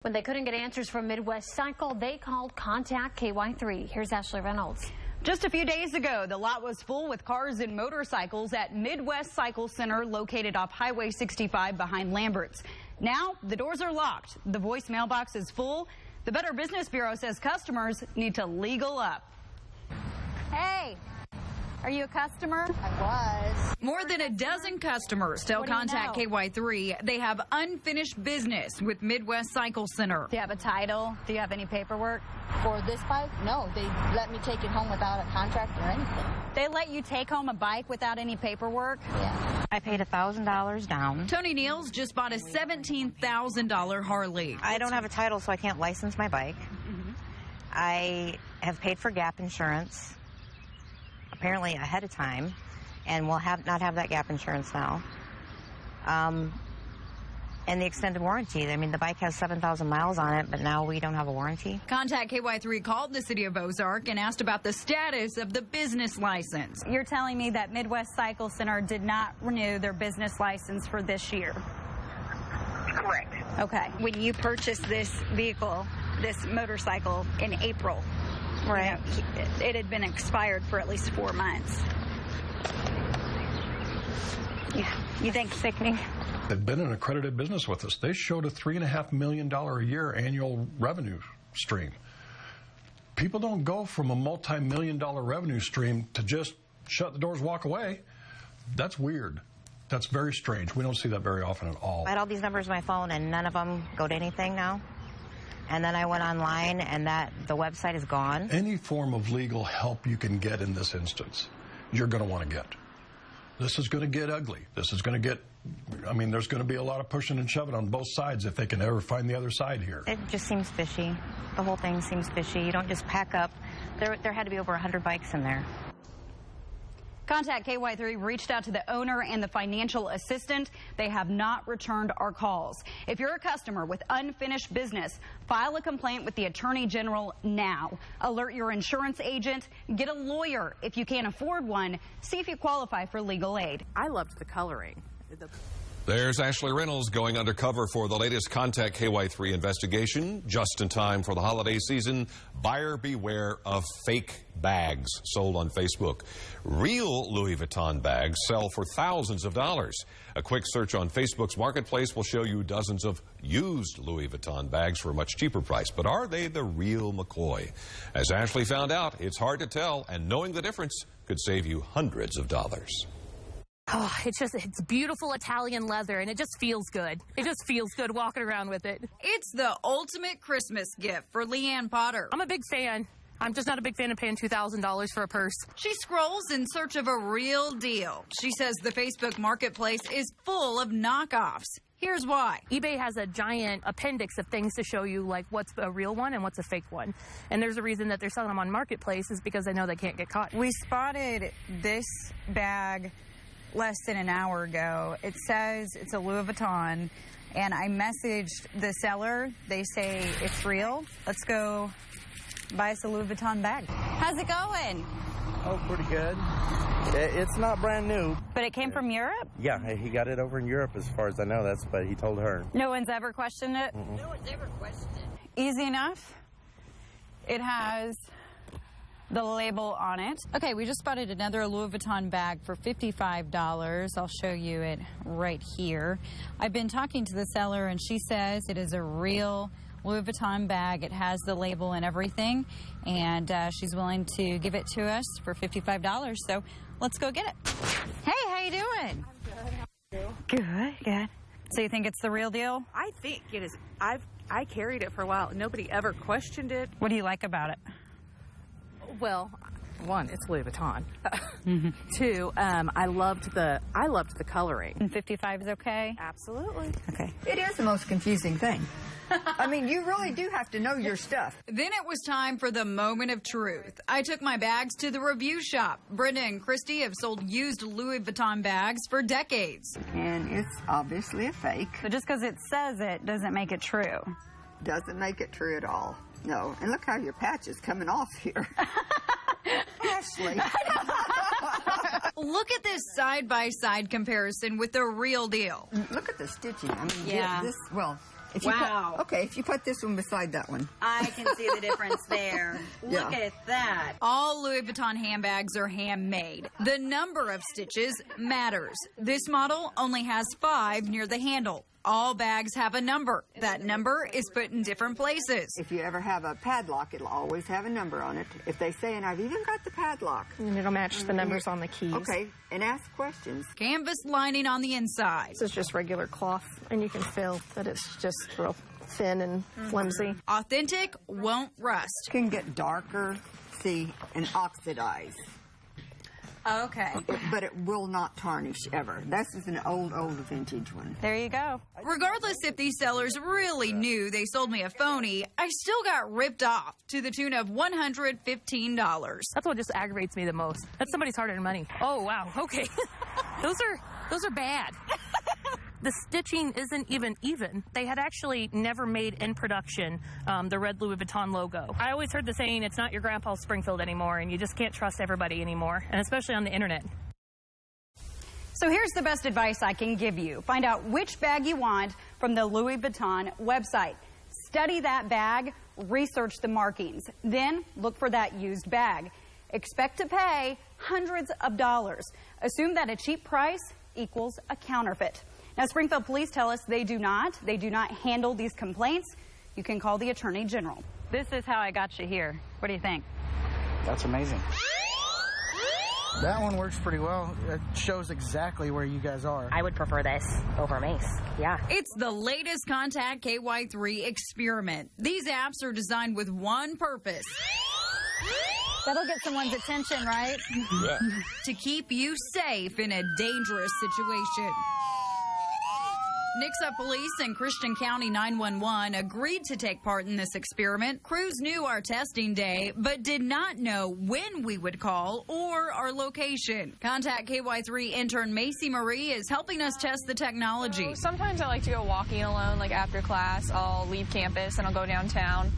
When they couldn't get answers from Midwest Cycle, they called Contact KY3. Here's Ashley Reynolds. Just a few days ago, the lot was full with cars and motorcycles at Midwest Cycle Center located off Highway 65 behind Lambert's. Now, the doors are locked. The voice mailbox is full. The Better Business Bureau says customers need to legal up. Hey, are you a customer? I was. More than a dozen customers tell Contact KY3 they have unfinished business with Midwest Cycle Center. Do you have a title? Do you have any paperwork? For this bike? No, they let me take it home without a contract or anything. They let you take home a bike without any paperwork? Yeah. I paid $1,000 down. Tony Niels just bought a $17,000 Harley. I don't have a title, so I can't license my bike. I have paid for gap insurance, apparently ahead of time, and will not have that gap insurance now. And the extended warranty. I mean, the bike has 7,000 miles on it, but now we don't have a warranty. Contact KY3 called the city of Ozark and asked about the status of the business license. You're telling me that Midwest Cycle Center did not renew their business license for this year? Correct. Okay. When you purchased this vehicle, this motorcycle, in April, right? It had been expired for at least 4 months. Yeah, you think sickening? They've been an accredited business with us. They showed a $3.5 million a year annual revenue stream. People don't go from a multi-million-dollar revenue stream to just shut the doors, walk away. That's weird. That's very strange. We don't see that very often at all. I had all these numbers on my phone, and none of them go to anything now. And then I went online, and the website is gone. Any form of legal help you can get in this instance, you're going to want to get. This is going to get ugly. This is going to get, I mean, there's going to be a lot of pushing and shoving on both sides if they can ever find the other side here. It just seems fishy. The whole thing seems fishy. You don't just pack up. There had to be over 100 bikes in there. Contact KY3 reached out to the owner and the financial assistant. They have not returned our calls. If you're a customer with unfinished business, file a complaint with the Attorney General now. Alert your insurance agent. Get a lawyer if you can't afford one. See if you qualify for legal aid. I loved the coloring. There's Ashley Reynolds going undercover for the latest Contact KY3 investigation. Just in time for the holiday season, buyer beware of fake bags sold on Facebook. Real Louis Vuitton bags sell for thousands of dollars. A quick search on Facebook's marketplace will show you dozens of used Louis Vuitton bags for a much cheaper price. But are they the real McCoy? As Ashley found out, it's hard to tell, and knowing the difference could save you hundreds of dollars. Oh, it's beautiful Italian leather, and it just feels good. It just feels good walking around with it. It's the ultimate Christmas gift for Leanne Potter. I'm a big fan. I'm just not a big fan of paying $2,000 for a purse. She scrolls in search of a real deal. She says the Facebook marketplace is full of knockoffs. Here's why. eBay has a giant appendix of things to show you, like, what's a real one and what's a fake one. And there's a reason that they're selling them on Marketplace is because they know they can't get caught. We spotted this bag less than an hour ago. It says it's a Louis Vuitton, and I messaged the seller. They say it's real. Let's go buy us a Louis Vuitton bag. How's it going? Oh, pretty good. It's not brand new. But it came from Europe? Yeah, he got it over in Europe as far as I know. That's what he told her. No one's ever questioned it? No one's ever questioned it. Easy enough. It has the label on it. Okay, we just spotted another Louis Vuitton bag for $55. I'll show you it right here. I've been talking to the seller, and she says it is a real Louis Vuitton bag. It has the label and everything, and she's willing to give it to us for $55. So let's go get it. Hey, how you doing? I'm good. How are you? Good. So you think it's the real deal? I think it is. I carried it for a while. Nobody ever questioned it. What do you like about it? Well, one, it's Louis Vuitton. Two, I loved the coloring. And 55 is okay? Absolutely. Okay. It is the most confusing thing. I mean, you really do have to know your stuff. Then it was time for the moment of truth. I took my bags to the review shop. Brenda and Christy have sold used Louis Vuitton bags for decades. And it's obviously a fake. So just because it says it doesn't make it true. Doesn't make it true at all. No. And look how your patch is coming off here. Ashley. Look at this side-by-side comparison with the real deal. Look at the stitching. I mean, Yeah. this, well, If you Wow. if you put this one beside that one. I can see the difference there. Look at that. All Louis Vuitton handbags are handmade. The number of stitches matters. This model only has 5 near the handle. All bags have a number. That number is put in different places. If you ever have a padlock, it'll always have a number on it. If they say, and I've even got the padlock. And it'll match the numbers on the keys. Okay, and ask questions. Canvas lining on the inside. This is just regular cloth, and you can feel that it's just real thin and flimsy. Authentic, won't rust. It can get darker, see, and oxidize. Okay. But it will not tarnish ever. This is an old vintage one. There you go. Regardless if these sellers really knew they sold me a phony, I still got ripped off to the tune of $115. That's what just aggravates me the most. That's somebody's hard-earned money. Oh, wow. Okay. Those are bad. The stitching isn't even. They had actually never made in production the red Louis Vuitton logo. I always heard the saying, it's not your grandpa's Springfield anymore, and you just can't trust everybody anymore, and especially on the internet. So here's the best advice I can give you. Find out which bag you want from the Louis Vuitton website. Study that bag, research the markings, then look for that used bag. Expect to pay hundreds of dollars. Assume that a cheap price equals a counterfeit. Now, Springfield police tell us they do not handle these complaints. You can call the Attorney General. This is how I got you here. What do you think? That's amazing. That one works pretty well. It shows exactly where you guys are. I would prefer this over Mace. Yeah. It's the latest Contact KY3 Experiment. These apps are designed with one purpose. That'll get someone's attention, right? Yeah. To keep you safe in a dangerous situation. Nixa Police and Christian County 911 agreed to take part in this experiment. Crews knew our testing day, but did not know when we would call or our location. Contact KY3 intern Macy Marie is helping us test the technology. So sometimes I like to go walking alone, like after class. I'll leave campus and I'll go downtown.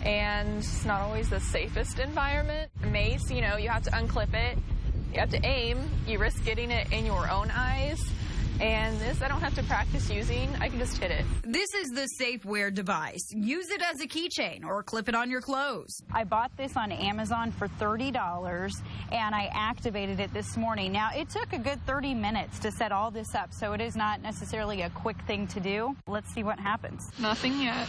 And it's not always the safest environment. Mace, you have to unclip it. You have to aim. You risk getting it in your own eyes. And this, I don't have to practice using. I can just hit it. This is the SafeWear device. Use it as a keychain or clip it on your clothes. I bought this on Amazon for $30, and I activated it this morning. Now, it took a good 30 minutes to set all this up, so it is not necessarily a quick thing to do. Let's see what happens. Nothing yet.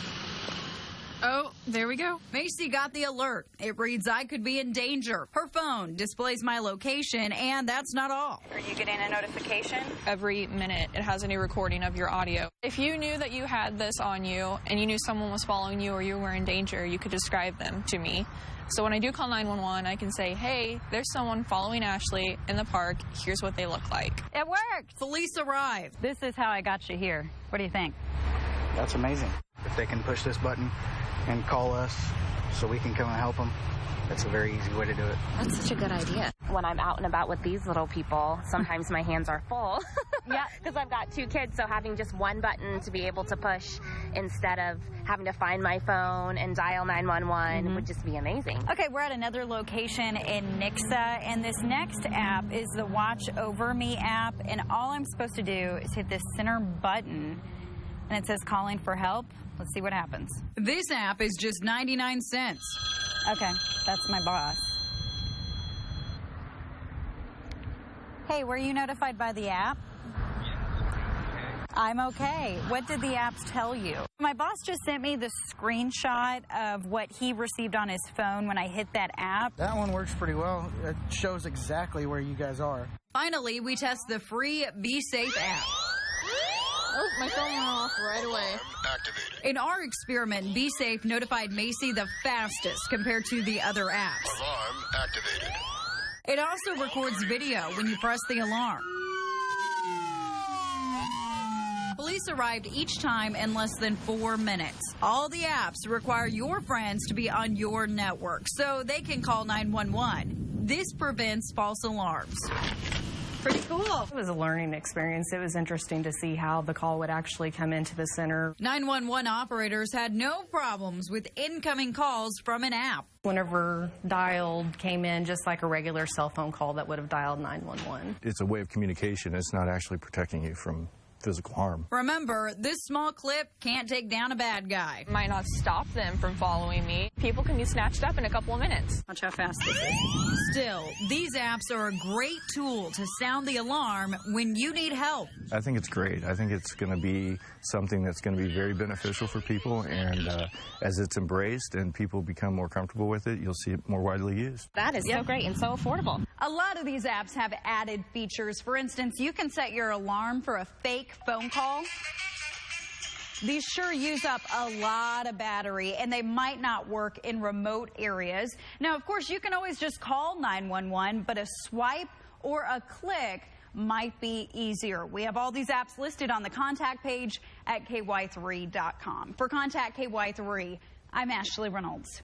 Oh, there we go. Macy got the alert. It reads, I could be in danger. Her phone displays my location, and that's not all. Are you getting a notification? Every minute, it has a new recording of your audio. If you knew that you had this on you and you knew someone was following you or you were in danger, you could describe them to me. So when I do call 911, I can say, hey, there's someone following Ashley in the park. Here's what they look like. It worked. Police arrived. This is how I got you here. What do you think? That's amazing. If they can push this button and call us so we can come and help them, that's a very easy way to do it. That's such a good idea. When I'm out and about with these little people, sometimes my hands are full. Yeah, because I've got 2 kids, so having just one button to be able to push instead of having to find my phone and dial 911 would just be amazing. Okay, we're at another location in Nixa, and this next app is the Watch Over Me app, and all I'm supposed to do is hit this center button, and it says calling for help. Let's see what happens. This app is just 99 cents. Okay, that's my boss. Hey, were you notified by the app? I'm okay. What did the apps tell you? My boss just sent me the screenshot of what he received on his phone when I hit that app. That one works pretty well. It shows exactly where you guys are. Finally, we test the free Be Safe app. Oh, my phone went off right away. Activated. In our experiment, Be Safe notified Macy the fastest compared to the other apps. Alarm activated. It also records video when you press the alarm. Police arrived each time in less than 4 minutes. All the apps require your friends to be on your network so they can call 911. This prevents false alarms. Pretty cool. It was a learning experience. It was interesting to see how the call would actually come into the center. 911 operators had no problems with incoming calls from an app. Whenever dialed came in just like a regular cell phone call that would have dialed 911. It's a way of communication. It's not actually protecting you from physical harm. Remember, this small clip can't take down a bad guy. Might not stop them from following me. People can be snatched up in a couple of minutes. Watch how fast this is. Still, these apps are a great tool to sound the alarm when you need help. I think it's great. I think it's going to be something that's going to be very beneficial for people, and as it's embraced and people become more comfortable with it, you'll see it more widely used. That is so great and so affordable. A lot of these apps have added features. For instance, you can set your alarm for a fake phone call. These sure use up a lot of battery, and they might not work in remote areas. Now, of course, you can always just call 911, but a swipe or a click might be easier. We have all these apps listed on the contact page at KY3.com. For Contact KY3, I'm Ashley Reynolds.